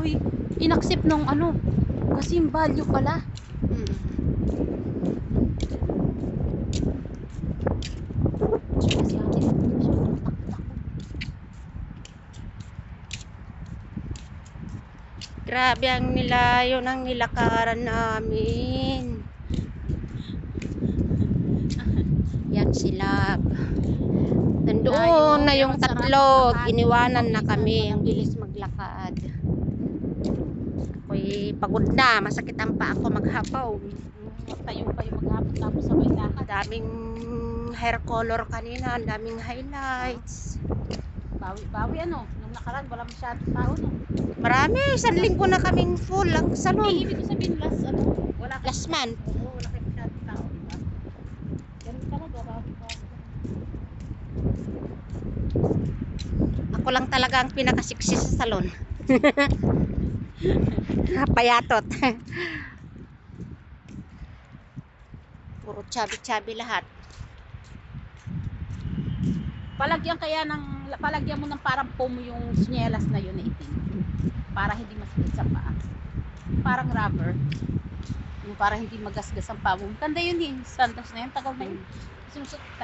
daw inaccept nung ano. Kasi yung value pala. Kasi ate, Grabe ang nilayo ng nilakaran namin. Yan sila. Nandoon na yung tatlo. Iniwanan na kami. Ang bilis maglakad. Ako'y pagod na. Masakit ang paa ko maghapaw. tayo kayo maghapon tapos sabay lakad. Daming hair color kanina. Daming highlights. Bawi ano, nung nakaraan wala masyadong tao no. Marami. 1 linggo na kaming full ang salon. Ibig ko sabihin wala Last month. Oo, wala kayo masyadong tao, diba? Ganun talaga, bawi pa. Ako lang talaga ang pinakasiksi sa salon. Payatot. Puro chubby-chubby lahat. Palagyan mo ng parang foam yung sinyelas na yun na itim. Para hindi masakit sa paa. Parang rubber. Yung para hindi magasgas ang paa mo. Tanda yun eh. Sandals na yun. Tagal na yun. Sinusot